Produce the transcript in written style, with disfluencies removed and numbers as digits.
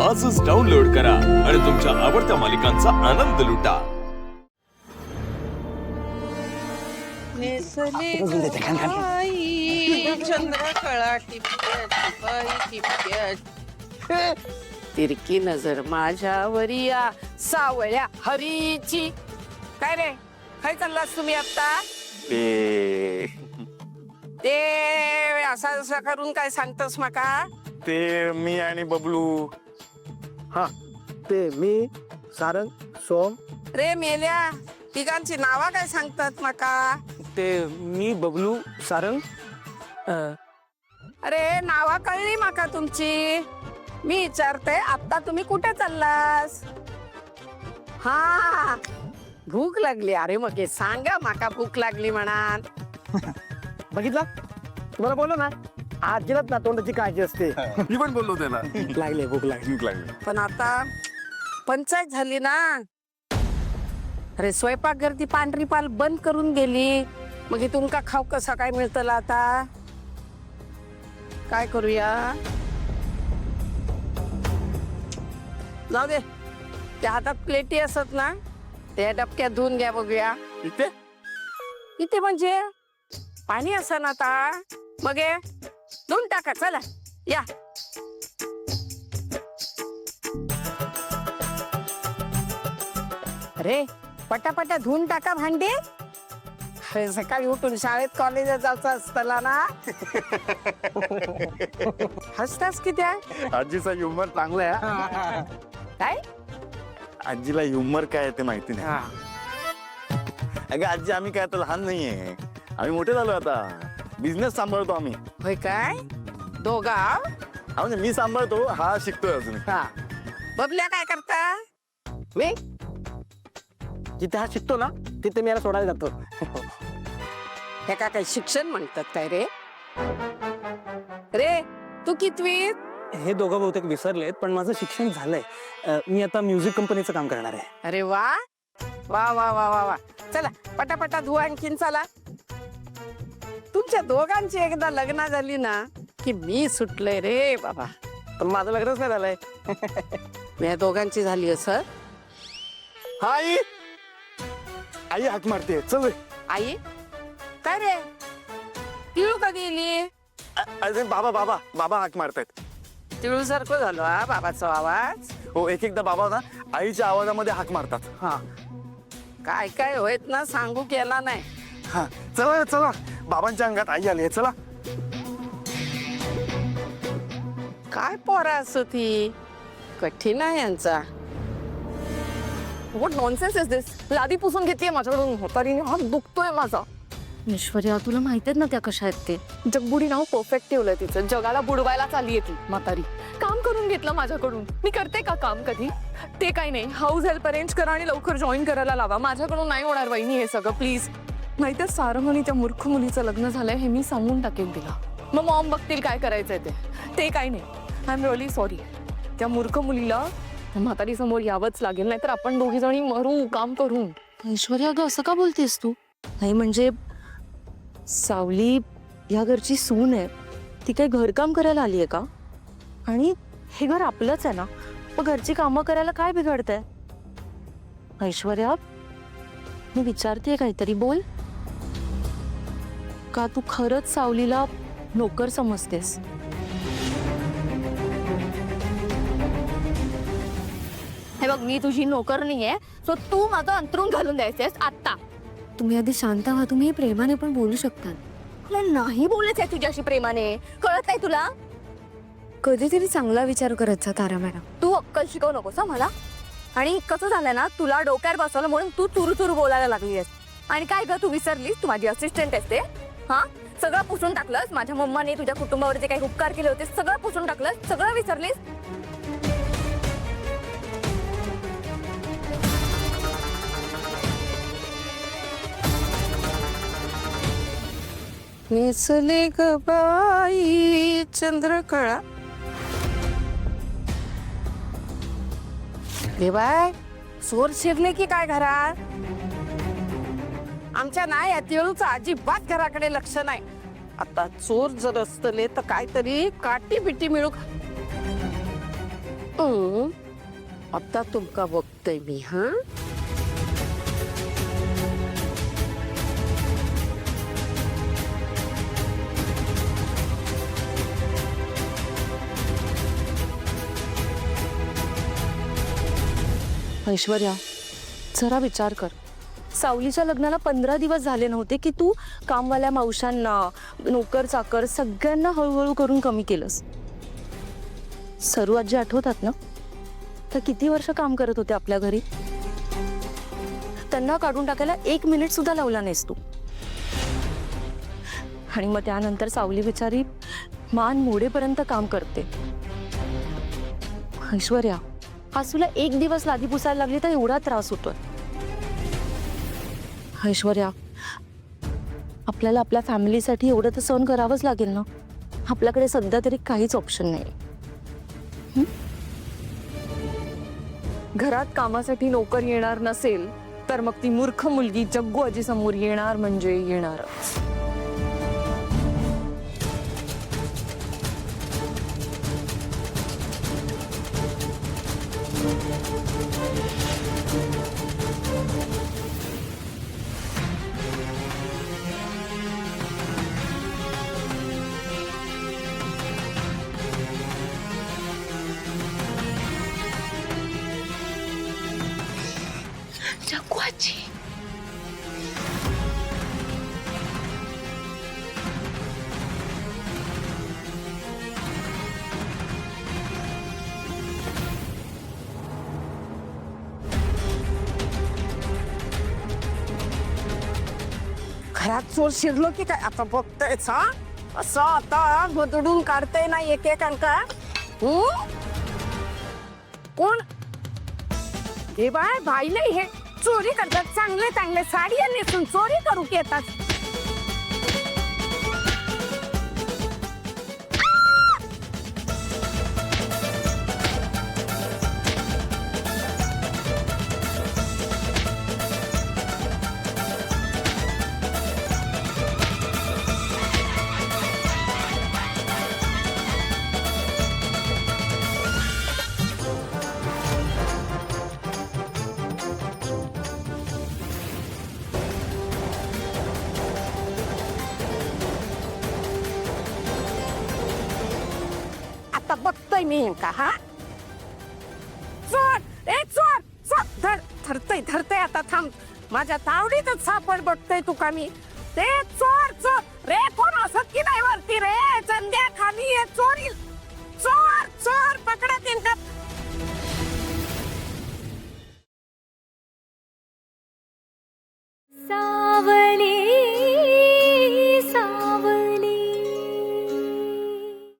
आजच डाउनलोड करा आणि तुमच्या आवडत्या मालिकांचा आनंद लुटा. चंद्रकळा टिपक्या तिरकी नजर माझ्यावरी या सावळ्या हरीची. काय रे, काय चाललास तुम्ही आता? ते असं करून काय सांगतोस माका? ते मी आणि बबलू. हा, ते मी, सारंग, सोम. रे मेल्या, तिघांची नावा काय सांगतात माका? ते मी, बबलू, सारंग. अरे नावा कळली माका तुमची. मी विचारते आता तुम्ही कुठे चाललास? हा, भूक लागली. अरे मग सांगा माका भूक लागली म्हणा. बघितला, तुम्हाला बोललो ना, आजीलाच ना तोंडाची काळजी असते. मी पण बोललो त्याला. लागले, भूक लागली. भूक लागली. पण आता पंचायत झाली ना. अरे स्वयंपाक गर्दी पांढरी पाल बंद करून गेली. मग हे तुमका खाऊ कसं काय मिळतं आता? काय करूया? जाऊ दे, त्या हातात प्लेटी असत ना, त्या डबक्यात धुवून घ्या बघूया. इथे इथे म्हणजे पाणी असं ना आता. मग हे धुवून टाका, चला या. अरे पटापटा धुवून टाका भांडे. अरे, सकाळी उठून शाळेत कॉलेजात जायचं असताना ना. हसतास किती आहे? आजीचा ह्युमर चांगला आहे. काय? आजीला ह्युमर काय आहे ते माहिती नाही. अगं आजी, आम्ही काय आता लहान नाहीये, आम्ही मोठे झालो आता. बिझनेस सांभाळतो आम्ही. होय काय? दोघा? हा, म्हणजे मी सांभाळतो, हा शिकतोय अजून. हा. बबल्या काय करता? मी जिथे हा शिकतो ना, तिथे मी याला सोडायला जातो. हे का काय शिक्षण म्हणतात काय रे? रे तू कितवीत? हे दोघं बहुतेक विसरलेत, पण माझं शिक्षण झालंय. मी आता म्युझिक कंपनीचं काम करणार आहे. अरे वा वा वा वा वा वा. चला पटापटा धुवा आणखीन. चला, तुमच्या दोघांची एकदा लग्न झाली ना की मी सुटलोय रे बाबा. पण माझं लग्नच नाही झालंय. मी दोघांची झाली असं. आई, आई हाक मारते, चल रे. आई काय रे, तिळू का गेली? अरे बाबा बाबा बाबा हाक मारतायत. तिळू सारखं झालो हा बाबाचा आवाज. हो, एक एकदा बाबा ना आईच्या आवाजामध्ये हाक मारतात. हा, काय काय होत ना सांगू केला नाही. हा, चला चला, बाबांच्या अंगात आई आली आहे, चला. काय पोरा असो ती, कठीण आहे यांचा. व्हॉट नॉनसेन्स इज दिस? लादी पुसून घेतलीये माझ्याकडून, म्हातारीने हात दुखतोय माझा. ऐश्वर्या, तुला माहित आहेत ना त्या कशा आहेत ते. जगबुडी नाव परफेक्ट ठेवलंय तिचं. जगाला बुडवायला चाललीये ती म्हातारी. काम करून घेतलं माझ्याकडून. मी करते का काम कधी? ते काही नाही, हाऊस हेल्प अरेंज करा आणि लवकर जॉईन करायला लावा. माझ्याकडून नाही होणार वहिनी हे सगळं, प्लीज. नाहीतर सारंग आणि त्या मूर्ख मुलीचं लग्न झालंय हे मी सांगून टाकेन तिला. मग मॉम बघतील काय करायचंय ते काही नाही. I am really sorry. त्या मूर्ख मुलीला त्या म्हातारी समोर यावंच लागेल, नाहीतर आपण दोघी जणी मरू काम करून. ऐश्वर्या, अगं असं का बोलतेस तू? नाही म्हणजे सावली या घरची सून आहे, ती काही घरकाम करायला आली आहे का? आणि हे घर आपलंच आहे ना, मग घरची कामं करायला काय बिघडतंय? ऐश्वर्या, मी विचारतेय काहीतरी, बोल. का तू खरंच सावलीला नोकर समजतेस? हे बघ, मी तुझी नोकर नाहीये, सो तू माझं अंतरून घालून द्यायचंयस आता. तुम्ही आधी शांत व्हा, तुम्ही प्रेमाने पण बोलू शकता. मला नाही बोलायचंय तुझ्याशी प्रेमाने, कळत नाही तुला? कधीतरी चांगला विचार करायचा तारा मॅडम. तू अक्कल शिकवू नकोस मला. आणि कसं झालंय ना, तुला डोक्यावर बसवलं म्हणून तू चुरू चुरू बोलायला लागली आहेस. आणि काय ग, तू विसरलीस तू माझी असिस्टंट आहेस ते? हा, सगळं पुसून टाकलंस. माझ्या मम्माने तुझ्या कुटुंबावर जे काही उपकार केले होते सगळं पुसून टाकलंस, सगळं विसरलीस. नेसले ग बाई चंद्रकळा. देवाय, चोर शिरले की काय घरात? आमच्या नाही या तिळूचं अजिबात घराकडे लक्ष नाही. आता चोर जर असतले तर काहीतरी काटी बिटी मिळू. आता तुमका बघतोय मी. हा ऐश्वर्या, जरा विचार कर. सावलीच्या लग्नाला 15 दिवस झाले नव्हते की तू कामवाल्या मावशांना, नोकर चाकर सगळ्यांना हळूहळू करून कमी केलंस. सरू आजी आठवतात ना? तर किती वर्ष काम करत होते आपल्या घरी. त्यांना काढून टाकायला 1 मिनिट सुद्धा लावला नाहीस तू. आणि मग त्यानंतर सावली बिचारी मान मोडेपर्यंत काम करते. ऐश्वर्या, आज तुला 1 दिवस लादी पुसायला लागली तर एवढा त्रास होतोय. ऐश्वर्या, आपल्याला आपल्या फॅमिलीसाठी एवढं तर सहन करावंच लागेल ना. आपल्याकडे सध्या तरी काहीच ऑप्शन नाही. घरात कामासाठी नोकर येणार नसेल तर मग ती मूर्ख मुलगी जग्गू आजी समोर येणार म्हणजे येणारच. जग्गू आजी, घरात चोर शिरलो की काय आता बघतायच. हा असं आता बदडून काढताय ना एकेकांका. कोण हे बाय बाईले हे चोरी करतात. चांगले चांगले साडी नेसून चोरी करू येतात. आता बघतोय मी का. हा चोर, ए चोर चोर, धरतय धरतय. आता थांब, माझ्या तावडीतच सापड बघतोय तुका मी. ते चोर चोर रे, कोण असत की नाही वरती रे. चंद्या खाली चोरी. चोर चोर पकडा.